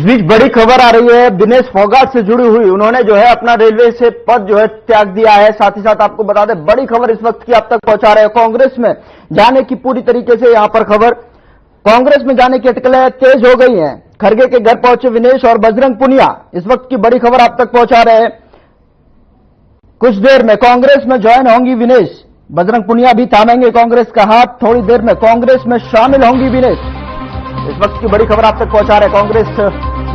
इस बीच बड़ी खबर आ रही है विनेश फोगाट से जुड़ी हुई। उन्होंने जो है अपना रेलवे से पद जो है त्याग दिया है। साथ ही साथ आपको बता दें, बड़ी खबर इस वक्त की आप तक पहुंचा रहे हैं। कांग्रेस में जाने की पूरी तरीके से यहां पर खबर, कांग्रेस में जाने की अटकलें तेज हो गई हैं। खरगे के घर पहुंचे विनेश और बजरंग पुनिया, इस वक्त की बड़ी खबर आप तक पहुंचा रहे हैं। कुछ देर में कांग्रेस में ज्वाइन होंगी विनेश, बजरंग पुनिया भी थामेंगे कांग्रेस का हाथ। थोड़ी देर में कांग्रेस में शामिल होंगी विनेश, इस वक्त की बड़ी खबर आप तक पहुंचा रहे हैं। कांग्रेस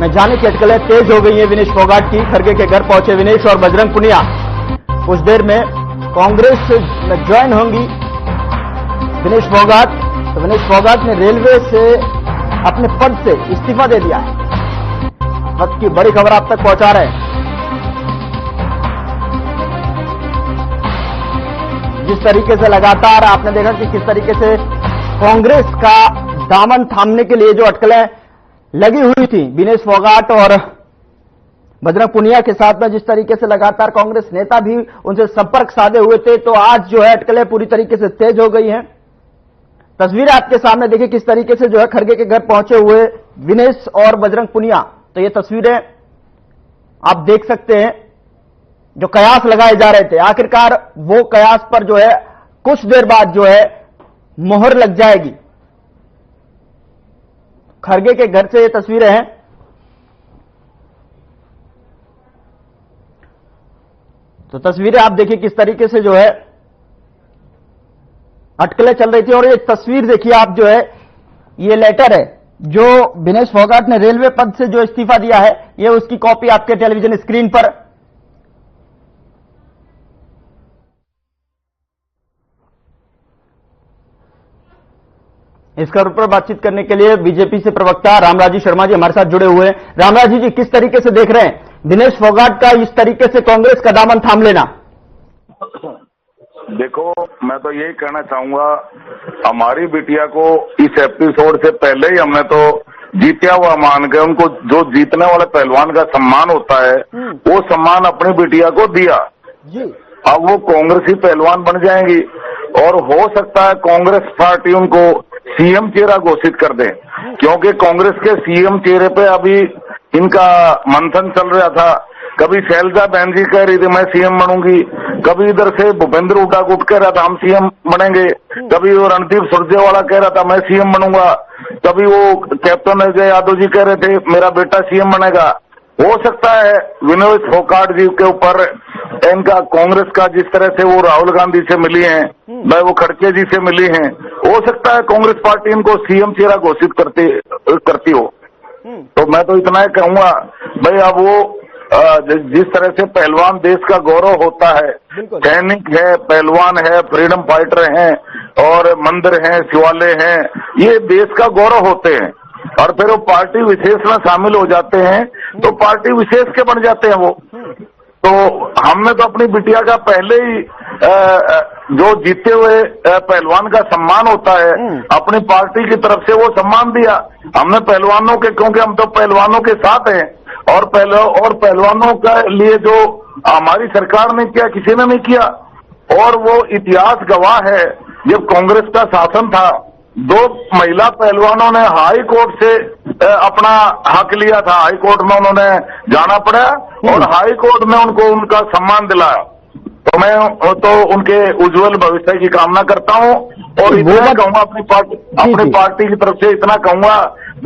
में जाने की अटकलें तेज हो गई है विनेश फोगाट की। खरगे के घर पहुंचे विनेश और बजरंग पुनिया कुछ देर में कांग्रेस में ज्वाइन होंगी विनेश फोगाट। तो विनेश फोगाट ने रेलवे से अपने पद से इस्तीफा दे दिया है। वक्त की बड़ी खबर आप तक पहुंचा रहे हैं। जिस तरीके से लगातार आपने देखा कि किस तरीके से कांग्रेस का दामन थामने के लिए जो अटकलें लगी हुई थी विनेश फोगाट और बजरंग पुनिया के साथ में, जिस तरीके से लगातार कांग्रेस नेता भी उनसे संपर्क साधे हुए थे, तो आज जो है अटकलें पूरी तरीके से तेज हो गई हैं। तस्वीरें आपके सामने देखिए किस तरीके से जो है खरगे के घर पहुंचे हुए विनेश और बजरंग पुनिया। तो ये तस्वीरें आप देख सकते हैं, जो कयास लगाए जा रहे थे, आखिरकार वो कयास पर जो है कुछ देर बाद जो है मोहर लग जाएगी। खरगे के घर से ये तस्वीरें हैं। तो तस्वीरें आप देखिए किस तरीके से जो है अटकलें चल रही थी। और ये तस्वीर देखिए आप, जो है ये लेटर है जो विनेश फोगाट ने रेलवे पद से जो इस्तीफा दिया है, ये उसकी कॉपी आपके टेलीविजन स्क्रीन पर। इसका ऊपर बातचीत करने के लिए बीजेपी से प्रवक्ता रामराजी शर्मा जी हमारे साथ जुड़े हुए हैं। रामराजी जी, किस तरीके से देख रहे हैं विनेश फोगाट का इस तरीके से कांग्रेस का दामन थाम लेना? देखो, मैं तो यही कहना चाहूंगा, हमारी बिटिया को इस एपिसोड से पहले ही हमने तो जीता हुआ मान के उनको जो जीतने वाले पहलवान का सम्मान होता है वो सम्मान अपनी बिटिया को दिया जी। अब वो कांग्रेस ही पहलवान बन जाएंगी और हो सकता है कांग्रेस पार्टी उनको सीएम चेहरा घोषित कर दे, क्योंकि कांग्रेस के सीएम चेहरे पे अभी इनका मंथन चल रहा था। कभी शैलजा बहन जी कह रही थी मैं सीएम बनूंगी, कभी इधर से भूपेंद्र हुड्डा को कह रहा था हम सीएम बनेंगे, कभी वो रणदीप सुरजेवाला कह रहा था मैं सीएम बनूंगा, कभी वो कैप्टन अजय यादव जी कह रहे थे मेरा बेटा सीएम बनेगा। हो सकता है विनेश फोगाट जी के ऊपर इनका कांग्रेस का जिस तरह से वो राहुल गांधी से मिली हैं, भाई वो खड़गे जी से मिली हैं, हो सकता है कांग्रेस पार्टी इनको सीएम चेहरा घोषित करती हो। तो मैं तो इतना ही कहूंगा, भाई अब वो जिस तरह से पहलवान देश का गौरव होता है, सैनिक है, पहलवान है, फ्रीडम फाइटर हैं और मंदिर हैं, शिवालय हैं, ये देश का गौरव होते हैं। और फिर वो पार्टी विशेष में शामिल हो जाते हैं तो पार्टी विशेष के बन जाते हैं वो। तो हमने तो अपनी बिटिया का पहले ही जो जीते हुए पहलवान का सम्मान होता है अपनी पार्टी की तरफ से वो सम्मान दिया हमने पहलवानों के, क्योंकि हम तो पहलवानों के साथ हैं और पहलवानों का लिए जो हमारी सरकार ने किया किसी ने नहीं किया। और वो इतिहास गवाह है, जब कांग्रेस का शासन था 2 महिला पहलवानों ने हाई कोर्ट से अपना हक लिया था, हाई कोर्ट में उन्होंने जाना पड़ा और हाई कोर्ट में उनको उनका सम्मान दिलाया। तो मैं तो उनके उज्जवल भविष्य की कामना करता हूं और इतना कहूंगा अपनी पार्टी की तरफ से इतना कहूंगा,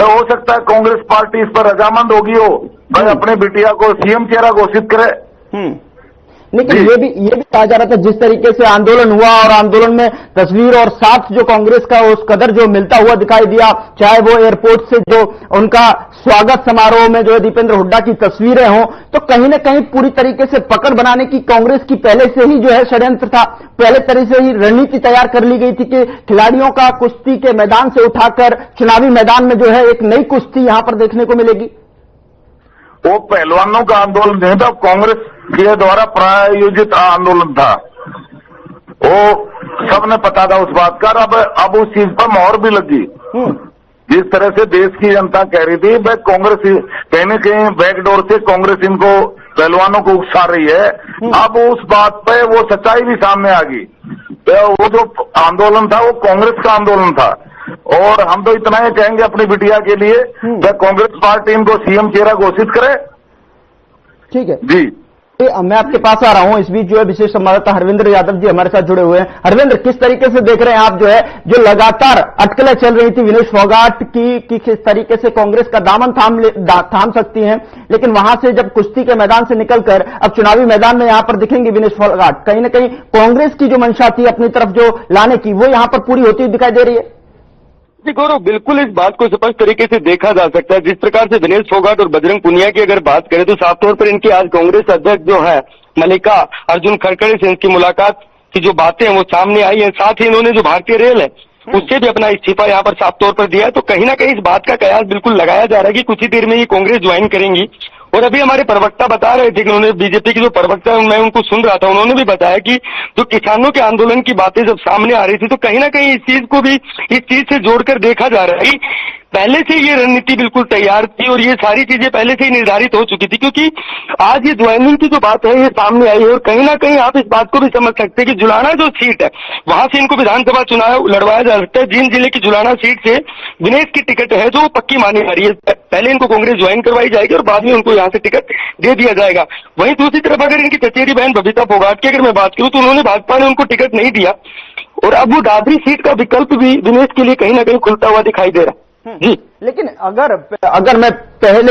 मैं हो सकता है कांग्रेस पार्टी इस पर रजामंद होगी हो, मैं अपनी बिटिया को सीएम चेहरा घोषित करे। लेकिन ये भी कहा जा रहा था जिस तरीके से आंदोलन हुआ और आंदोलन में तस्वीर और साथ जो कांग्रेस का उस कदर जो मिलता हुआ दिखाई दिया, चाहे वो एयरपोर्ट से जो उनका स्वागत समारोह में जो है दीपेंद्र हुड्डा की तस्वीरें हों, तो कहीं न कहीं पूरी तरीके से पकड़ बनाने की कांग्रेस की पहले से ही जो है षड्यंत्र था, पहले तरह से ही रणनीति तैयार कर ली गई थी कि खिलाड़ियों का कुश्ती के मैदान से उठाकर चुनावी मैदान में जो है एक नई कुश्ती यहां पर देखने को मिलेगी। वो पहलवानों का आंदोलन नहीं था, कांग्रेस के द्वारा प्रायोजित आंदोलन था, वो सबने पता था उस बात का। अब उस चीज पर मोहर भी लगी। जिस तरह से देश की जनता कह रही थी भाई कांग्रेस कहीं न कहीं बैकडोर से कांग्रेस इनको पहलवानों को उकसा रही है, अब उस बात पे वो सच्चाई भी सामने आ गई। वो जो आंदोलन था वो कांग्रेस का आंदोलन था, और हम तो इतना ही कहेंगे अपनी बिटिया के लिए कि कांग्रेस पार्टी इनको सीएम चेहरा घोषित करे। ठीक है जी, मैं आपके पास आ रहा हूं। इस बीच जो है विशेष संवाददाता हरविंद्र यादव जी हमारे साथ जुड़े हुए हैं। हरविंद्र, किस तरीके से देख रहे हैं आप जो लगातार अटकलें चल रही थी विनेश फोगाट की किस तरीके से कांग्रेस का दामन थाम सकती हैं, लेकिन वहां से जब कुश्ती के मैदान से निकलकर अब चुनावी मैदान में यहां पर दिखेंगे विनेश फोगाट, कहीं ना कहीं कांग्रेस की जो मंशा थी अपनी तरफ जो लाने की, वो यहां पर पूरी होती हुई दिखाई दे रही है। जी गौरव, बिल्कुल इस बात को स्पष्ट तरीके से देखा जा सकता है। जिस प्रकार से विनेश फोगाट और बजरंग पुनिया की अगर बात करें तो साफ तौर पर इनकी आज कांग्रेस अध्यक्ष जो है मल्लिका अर्जुन खड़गे से इनकी मुलाकात की जो बातें हैं वो सामने आई है। साथ ही इन्होंने जो भारतीय रेल है उससे भी अपना इस्तीफा यहाँ पर साफ तौर पर दिया है। तो कहीं ना कहीं इस बात का कयास बिल्कुल लगाया जा रहा है कि कुछ ही देर में ये कांग्रेस ज्वाइन करेंगी। और अभी हमारे प्रवक्ता बता रहे थे कि उन्होंने बीजेपी के जो प्रवक्ता है मैं उनको सुन रहा था, उन्होंने भी बताया कि जो किसानों के आंदोलन की बातें जब सामने आ रही थी तो कहीं ना कहीं इस चीज को भी इस चीज से जोड़कर देखा जा रहा है। पहले से ये रणनीति बिल्कुल तैयार थी और ये सारी चीजें पहले से ही निर्धारित हो चुकी थी, क्योंकि आज ये ज्वाइनिंग की जो बात है ये सामने आई है। और कहीं ना कहीं आप इस बात को भी समझ सकते हैं कि जुलाना जो सीट है वहां से इनको विधानसभा चुनाव लड़वाया जा सकता है। जींद जिले की जुलाना सीट से विनेश की टिकट है जो पक्की मानी जा रही है। पहले इनको कांग्रेस ज्वाइन करवाई जाएगी और बाद में उनको यहाँ से टिकट दे दिया जाएगा। वहीं दूसरी तरफ अगर इनकी चचेरी बहन बबीता फोगाट की अगर मैं बात करूं तो उन्होंने भाजपा ने उनको टिकट नहीं दिया और अब वो दादरी सीट का विकल्प भी विनेश के लिए कहीं ना कहीं खुलता हुआ दिखाई दे रहा है। जी, लेकिन अगर मैं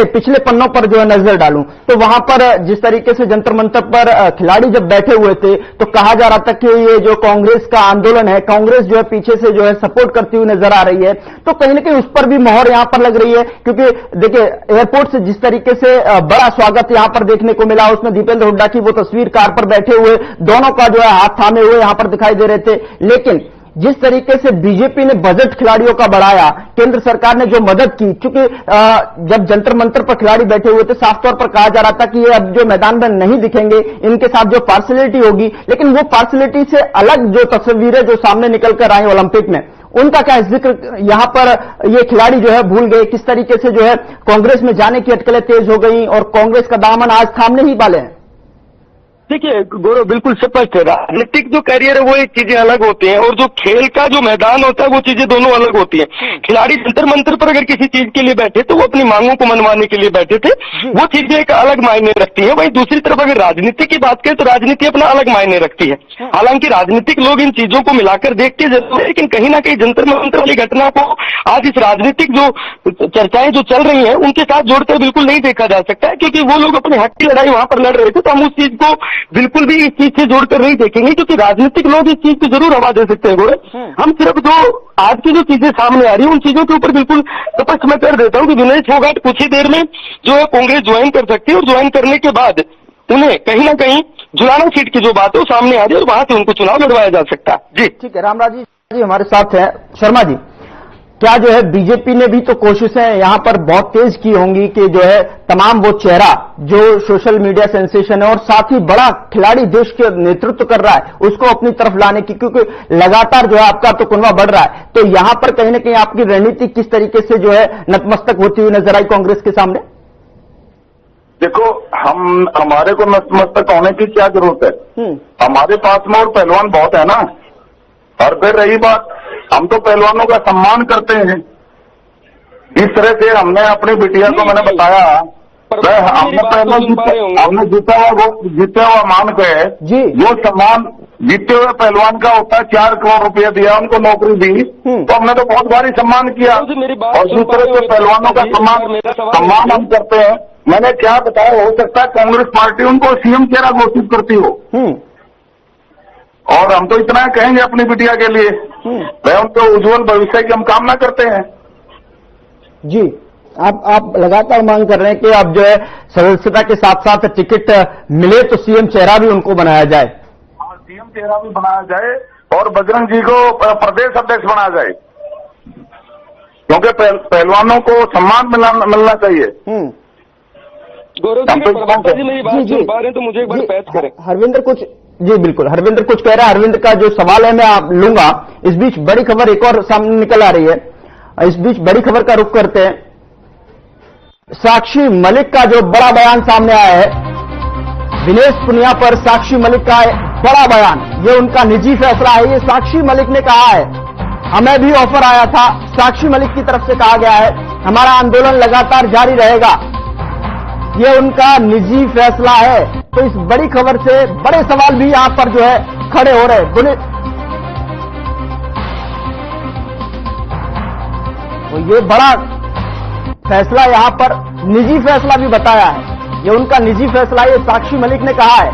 पिछले पन्नों पर जो है नजर डालूं तो वहां पर जिस तरीके से जंतर मंतर पर खिलाड़ी जब बैठे हुए थे तो कहा जा रहा था कि ये जो कांग्रेस का आंदोलन है, कांग्रेस जो है पीछे से जो है सपोर्ट करती हुई नजर आ रही है। तो कहीं ना कहीं उस पर भी मोहर यहां पर लग रही है, क्योंकि देखिए एयरपोर्ट से जिस तरीके से बड़ा स्वागत यहां पर देखने को मिला, उसमें दीपेंद्र हुड्डा की वो तस्वीर कार पर बैठे हुए दोनों का जो है हाथ थामे हुए यहां पर दिखाई दे रहे थे। लेकिन जिस तरीके से बीजेपी ने बजट खिलाड़ियों का बढ़ाया, केंद्र सरकार ने जो मदद की, क्योंकि जब जंतर मंतर पर खिलाड़ी बैठे हुए थे साफ तौर पर कहा जा रहा था कि ये अब जो मैदान में नहीं दिखेंगे, इनके साथ जो पार्सलिटी होगी, लेकिन वो पार्सलिटी से अलग जो तस्वीरें जो सामने निकल कर आई ओलंपिक में, उनका क्या जिक्र यहां पर ये खिलाड़ी जो है भूल गए। किस तरीके से जो है कांग्रेस में जाने की अटकलें तेज हो गई और कांग्रेस का दामन आज थामने ही वाले हैं। देखिए गौरव, बिल्कुल स्पष्ट है, राजनीतिक जो कैरियर है वो एक चीजें अलग होती हैं और जो खेल का जो मैदान होता है वो चीजें दोनों अलग होती हैं। खिलाड़ी जंतर मंतर पर अगर किसी चीज के लिए बैठे तो वो अपनी मांगों को मनवाने के लिए बैठे थे, वो चीजें एक अलग मायने रखती है। वहीं दूसरी तरफ अगर राजनीति की बात करें तो राजनीति अपना अलग मायने रखती है। हालांकि राजनीतिक लोग इन चीजों को मिलाकर देखते जरूर है, लेकिन कहीं ना कहीं जंतर मंतर वाली घटना को आज इस राजनीतिक जो चर्चाएं जो चल रही है उनके साथ जोड़कर बिल्कुल नहीं देखा जा सकता है, क्योंकि वो लोग अपनी हक की लड़ाई वहां पर लड़ रहे थे। तो हम उस चीज को बिल्कुल भी इस चीज से जोड़कर नहीं देखेंगे, क्योंकि राजनीतिक लोग इस चीज को जरूर हवा दे सकते हैं गोरे। हम सिर्फ जो आज की जो चीजें सामने आ रही है उन चीजों के ऊपर बिल्कुल स्पष्ट मैं कर देता हूं कि विनेश फोगाट कुछ ही देर में जो है कांग्रेस ज्वाइन कर सकती है और ज्वाइन करने के बाद उन्हें कहीं ना कहीं जुलाना सीट की जो बात है वो सामने आ रही है और वहां से उनको चुनाव लड़वाया जा सकता है। जी ठीक है, रामराज जी हमारे साथ हैं। शर्मा जी, क्या जो है बीजेपी ने भी तो कोशिशें यहां पर बहुत तेज की होंगी कि जो है तमाम वो चेहरा जो सोशल मीडिया सेंसेशन है और साथ ही बड़ा खिलाड़ी देश के नेतृत्व कर रहा है उसको अपनी तरफ लाने की, क्योंकि लगातार जो है आपका तो कुनवा बढ़ रहा है, तो यहां पर कहीं ना कहीं आपकी रणनीति किस तरीके से जो है नतमस्तक होती हुई नजर आई कांग्रेस के सामने? देखो, हमारे को नतमस्तक होने की क्या जरूरत है? हमारे पास में और पहलवान बहुत है ना। और फिर रही बात, हम तो पहलवानों का सम्मान करते हैं। इस तरह से हमने अपनी बिटिया को मैंने बताया, हमने जीता हुआ मान के जो सम्मान जीते हुए पहलवान का होता है, 4 करोड़ रुपया दिया, उनको नौकरी दी, तो हमने तो बहुत भारी सम्मान किया। और दूसरे से पहलवानों का सम्मान हम करते हैं। मैंने क्या बताया, हो सकता है कांग्रेस पार्टी उनको सीएम चेहरा घोषित करती हो, और हम तो इतना कहेंगे अपनी बिटिया के लिए, मैं उनको उज्जवल भविष्य की हम कामना करते हैं। जी, आप लगातार मांग कर रहे हैं कि अब जो है सदस्यता के साथ साथ टिकट मिले तो सीएम चेहरा भी उनको बनाया जाए। हाँ, सीएम चेहरा भी बनाया जाए और बजरंग जी को प्रदेश अध्यक्ष बनाया जाए, क्योंकि पहलवानों को सम्मान मिलना चाहिए। गौरव जी मेरी बात सुन पा रहे हैं तो मुझे एक बार पैच करें। हरविंदर कुछ जी बिल्कुल, हरविंदर कुछ कह रहा है। हरविंदर का जो सवाल है मैं आप लूंगा। इस बीच बड़ी खबर एक और सामने निकल आ रही है, इस बीच बड़ी खबर का रुख करते हैं। साक्षी मलिक का जो बड़ा बयान सामने आया है, विनेश पुनिया पर साक्षी मलिक का बड़ा बयान, ये उनका निजी फैसला है। ये साक्षी मलिक ने कहा है हमें भी ऑफर आया था, साक्षी मलिक की तरफ से कहा गया है हमारा आंदोलन लगातार जारी रहेगा, ये उनका निजी फैसला है। तो इस बड़ी खबर से बड़े सवाल भी यहां पर जो है खड़े हो रहे। तो ये बड़ा फैसला यहां पर निजी फैसला भी बताया है, ये उनका निजी फैसला, ये साक्षी मलिक ने कहा है।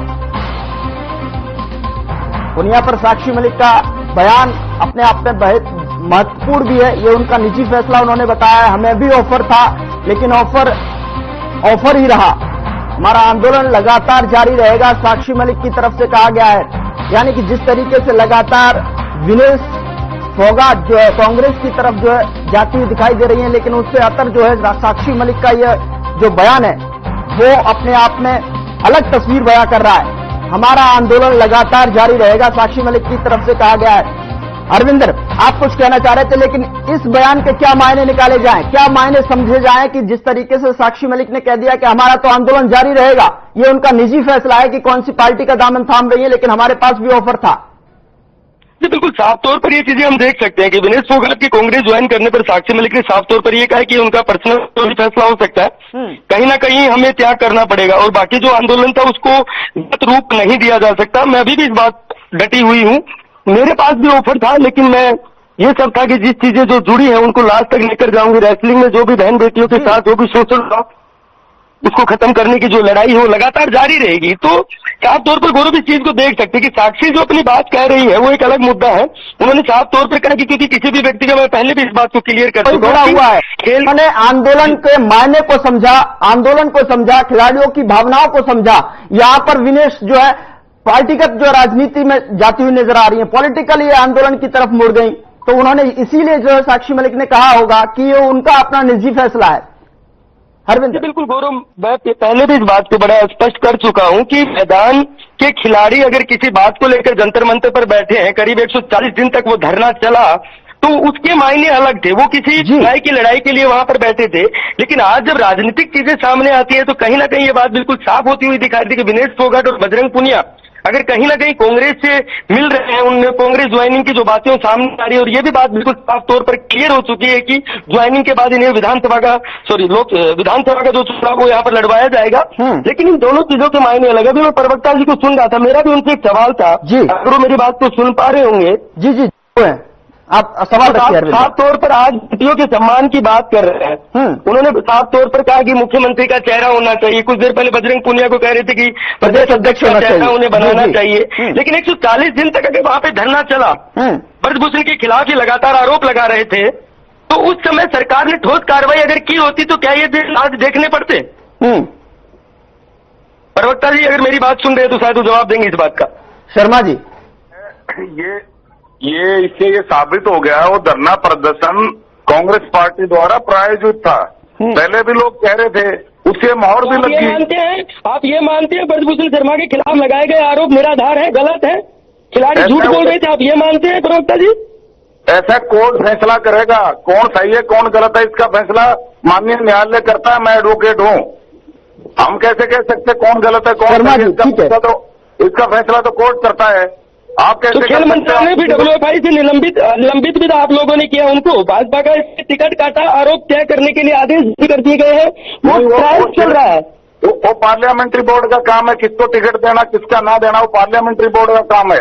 दुनिया पर साक्षी मलिक का बयान अपने आप में बहुत महत्वपूर्ण भी है, ये उनका निजी फैसला उन्होंने बताया है। हमें भी ऑफर था, लेकिन ऑफर ही रहा, हमारा आंदोलन लगातार जारी रहेगा, साक्षी मलिक की तरफ से कहा गया है। यानी कि जिस तरीके से लगातार विनेश फोगाट जो है कांग्रेस की तरफ जो है जाती हुई दिखाई दे रही है, लेकिन उससे अतर जो है साक्षी मलिक का यह जो बयान है वो अपने आप में अलग तस्वीर बयां कर रहा है। हमारा आंदोलन लगातार जारी रहेगा, साक्षी मलिक की तरफ से कहा गया है। अरविंदर, आप कुछ कहना चाह रहे थे, लेकिन इस बयान के क्या मायने निकाले जाएं, क्या मायने समझे जाएं कि जिस तरीके से साक्षी मलिक ने कह दिया कि हमारा तो आंदोलन जारी रहेगा, ये उनका निजी फैसला है कि कौन सी पार्टी का दामन थाम रही है, लेकिन हमारे पास भी ऑफर था। जी बिल्कुल, साफ तौर पर ये चीजें हम देख सकते हैं कि विनेश फोगाट की कांग्रेस ज्वाइन करने पर साक्षी मलिक ने साफ तौर पर ये कहा कि उनका पर्सनल फैसला हो सकता है, कहीं ना कहीं हमें त्याग करना पड़ेगा और बाकी जो आंदोलन था उसको गत रूप नहीं दिया जा सकता। मैं अभी भी इस बात डटी हुई हूं, मेरे पास भी ऑफर था, लेकिन मैं ये सब था कि जिस चीजें जो जुड़ी है उनको लास्ट तक लेकर जाऊंगी। रेसलिंग में जो भी बहन बेटियों के साथ जो भी शोषण था उसको खत्म करने की जो लड़ाई हो लगातार जारी रहेगी। तो साफ तौर पर गौरव इस चीज को देख सकते हैं कि साक्षी जो अपनी बात कह रही है वो एक अलग मुद्दा है। उन्होंने साफ तौर पर कहा कि क्योंकि किसी भी व्यक्ति का, मैं पहले भी इस बात को क्लियर कर चुका हूं, हुआ है खेल, उन्होंने आंदोलन के मायने को समझा, आंदोलन को समझा, खिलाड़ियों की भावनाओं को समझा। यहां पर विनेश जो है पार्टीगत जो राजनीति में जाती हुई नजर आ रही है, पॉलिटिकल ये आंदोलन की तरफ मुड़ गई, तो उन्होंने इसीलिए जो है साक्षी मलिक ने कहा होगा कि ये उनका अपना निजी फैसला है। हरविंदर, बिल्कुल गौरव, मैं पहले भी इस बात को बड़ा स्पष्ट कर चुका हूं कि मैदान के खिलाड़ी अगर किसी बात को लेकर जंतर मंतर पर बैठे हैं, करीब 140 दिन तक वो धरना चला, तो उसके मायने अलग थे, वो किसी न्याय की लड़ाई के लिए वहां पर बैठे थे। लेकिन आज जब राजनीतिक चीजें सामने आती है तो कहीं ना कहीं ये बात बिल्कुल साफ होती हुई दिखाई दी कि विनेश फोगाट और बजरंग पुनिया अगर कहीं ना कहीं कांग्रेस से मिल रहे हैं, उनमें कांग्रेस ज्वाइनिंग की जो बातें सामने आ रही है, और ये भी बात बिल्कुल साफ तौर पर क्लियर हो चुकी है कि ज्वाइनिंग के बाद इन्हें विधानसभा का जो चुनाव वो यहाँ पर लड़वाया जाएगा। लेकिन इन दोनों चीजों के मायने अलग है। अभी मैं प्रवक्ता जी को सुन रहा था, मेरा भी उनसे एक सवाल था, अगर वो मेरी बात को सुन पा रहे होंगे। जी आप सवाल रखिए। साफ तौर पर आज बेटियों के सम्मान की बात कर रहे हैं। उन्होंने साफ तौर पर कहा कि मुख्यमंत्री का चेहरा होना चाहिए। कुछ देर पहले बजरंग पुनिया को कह रहे थे कि प्रदेश अध्यक्ष का चेहरा उन्हें बनाना चाहिए। लेकिन 140 दिन तक अगर वहां पे धरना चला, ब्रजभूषण के खिलाफ ये लगातार आरोप लगा रहे थे, तो उस समय सरकार ने ठोस कार्रवाई अगर की होती तो क्या ये दिन आज देखने पड़ते? प्रवक्ता जी अगर मेरी बात सुन रहे हैं तो शायद वो जवाब देंगे इस बात का। शर्मा जी, ये इससे ये साबित हो गया, वो धरना प्रदर्शन कांग्रेस पार्टी द्वारा प्रायोजित था। पहले भी लोग कह रहे थे, उससे मोहर भी लगी। आप ये मानते हैं ब्रजभूषण शर्मा के खिलाफ लगाए गए आरोप निराधार है, गलत है, खिलाड़ी झूठ बोल रहे थे, आप ये मानते हैं प्रवक्ता जी? ऐसा कौन फैसला करेगा, कौन सही है कौन गलत है, इसका फैसला माननीय न्यायालय करता है। मैं एडवोकेट हूँ, हम कैसे कह सकते कौन गलत है कौन सही है? इसका फैसला तो कोर्ट करता है। आप कैसे? तो खेल मंत्रालय भी WFI से निलंबित भी आप लोगों ने किया उनको, भाजपा का टिकट काटा, आरोप तय करने के लिए आदेश भी कर दिए गए हैं, वो ट्रायल चल रहा है। वो पार्लियामेंट्री बोर्ड का काम है, किसको टिकट देना किसका ना देना वो पार्लियामेंट्री बोर्ड का काम है,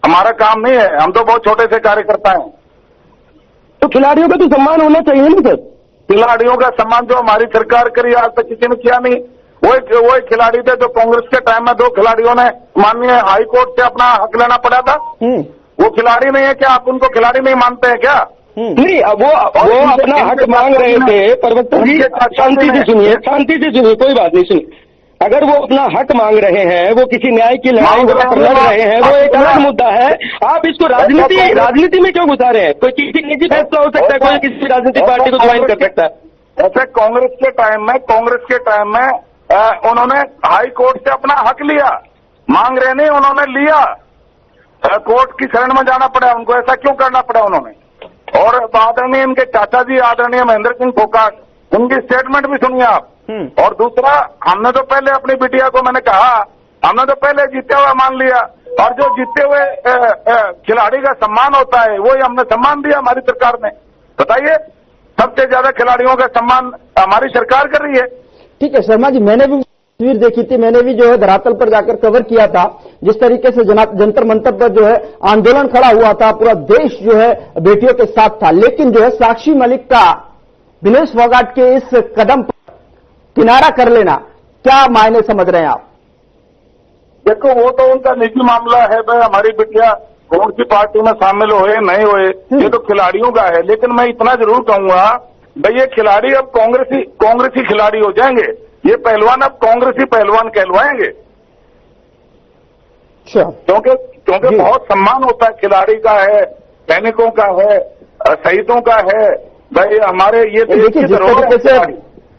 हमारा काम नहीं है। हम तो बहुत छोटे से कार्यकर्ता हैं। तो खिलाड़ियों का तो सम्मान होना चाहिए ना सर? खिलाड़ियों का सम्मान जो हमारी सरकार करी आज तक किसी ने किया नहीं। वो एक खिलाड़ी थे जो कांग्रेस के टाइम में 2 खिलाड़ियों ने माननीय हाई कोर्ट से अपना हक लेना पड़ा था। वो खिलाड़ी नहीं है क्या? आप उनको खिलाड़ी नहीं मानते हैं क्या? नहीं, वो अपना हक मांग रहे थे। प्रवक्ता जी शांति से सुनिए, कोई बात नहीं, सुनिए। अगर वो अपना हक मांग रहे हैं, वो किसी न्याय की लड़ाई लड़ रहे हैं, वो एक अलग मुद्दा है। आप इसको राजनीति में क्यों घुसा रहे हैं? कोई किसी निजी फैसला हो सकता है, कोई किसी राजनीतिक पार्टी को ज्वाइन कर सकता है। ऐसे कांग्रेस के टाइम में उन्होंने हाई कोर्ट से अपना हक लिया, मांग रहे नहीं, उन्होंने लिया। कोर्ट की शरण में जाना पड़ा उनको, ऐसा क्यों करना पड़ा उन्होंने? और आदरणीय इनके चाचा जी आदरणीय महेंद्र सिंह फोगाट, उनकी स्टेटमेंट भी सुनिए आप। और दूसरा, हमने तो पहले अपनी बिटिया को, मैंने कहा, हमने तो पहले जीते हुआ मान लिया और जो जीते हुए खिलाड़ी का सम्मान होता है वो ही हमने सम्मान दिया हमारी सरकार ने। बताइए, सबसे ज्यादा खिलाड़ियों का सम्मान हमारी सरकार कर रही है। ठीक है शर्मा जी, मैंने भी तस्वीर देखी थी, मैंने भी जो है धरातल पर जाकर कवर किया था, जिस तरीके से जंतर मंतर पर जो है आंदोलन खड़ा हुआ था, पूरा देश जो है बेटियों के साथ था। लेकिन जो है साक्षी मलिक का विनेश फोगाट के इस कदम पर किनारा कर लेना, क्या मायने समझ रहे हैं आप? देखो, वो तो उनका निजी मामला है, भाई हमारी बिटिया कौन सी पार्टी में शामिल हुए नहीं हुए ये तो खिलाड़ियों का है। लेकिन मैं इतना जरूर कहूंगा, भाई ये खिलाड़ी अब कांग्रेसी खिलाड़ी हो जाएंगे, ये पहलवान अब कांग्रेसी पहलवान कहलवाएंगे। क्योंकि बहुत सम्मान होता है, खिलाड़ी का है, सैनिकों का है, शहीदों का है। भाई हमारे ये देखिए जिस तरीके से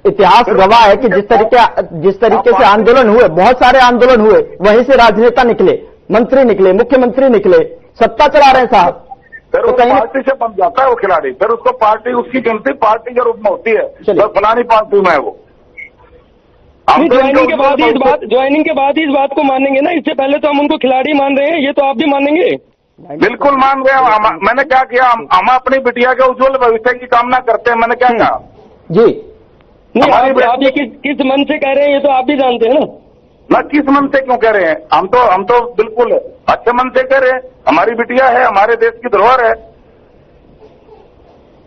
इतिहास गवाह है कि जिस तरीके से आंदोलन हुए, बहुत सारे आंदोलन हुए, वहीं से राजनेता निकले, मंत्री निकले, मुख्यमंत्री निकले, सत्ता चला रहे साहब। फिर तो कहीं पार्टी से बन जाता है वो खिलाड़ी, फिर उसको पार्टी, उसकी गिनती पार्टी के रूप में होती है, तो फलानी पार्टी में है वो। ज्वाइनिंग के बाद ही इस बात को मानेंगे ना, इससे पहले तो हम उनको खिलाड़ी मान रहे हैं, ये तो आप भी मानेंगे। बिल्कुल मान रहे हैं। मैंने क्या किया, हम अपनी बिटिया के उज्जवल भविष्य की कामना करते हैं। मैंने क्या कहा जी? नहीं, आप ये किस मन से कह रहे हैं ये तो आप भी जानते हैं ना किस मन से क्यों कह रहे हैं? हम तो बिल्कुल अच्छे मन से कह रहे हैं। हमारी बिटिया है, हमारे देश की धरोहर है।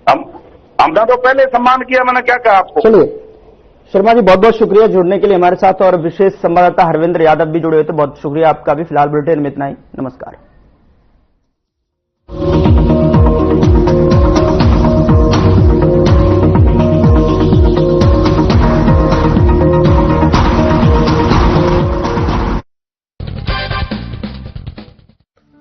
हमने तो पहले सम्मान किया। मैंने क्या कहा आपको? चलिए शर्मा जी, बहुत बहुत शुक्रिया जुड़ने के लिए हमारे साथ, और विशेष संवाददाता हरविंद्र यादव भी जुड़े हुए थे, बहुत शुक्रिया आपका भी। फिलहाल बुलेटिन में इतना ही, नमस्कार।